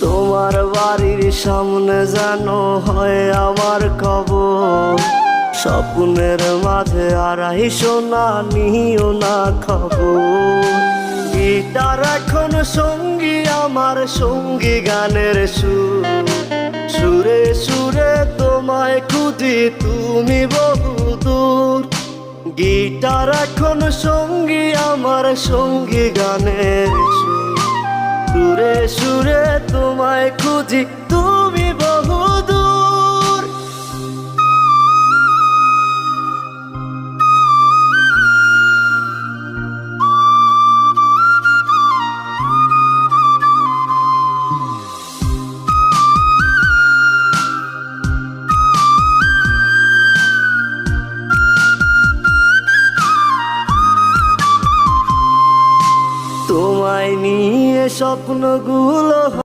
তোমার বাড়ির সামনে যেন হয় আমার কবর। স্বপ্নের মাঝে আড়াইশো না নিও না খবর। গিটার এখন সঙ্গী আমার, সঙ্গী গানের সুর। সুরে সুরে তোমায় খুঁজি তুমি বহুদূর। গিটার এখন সঙ্গী আমার, সঙ্গী গানের সুর। সুরে সুরে তোমায় খুঁজি তুমি বহুদূর। তোমায় নিয়ে স্বপ্নগুলো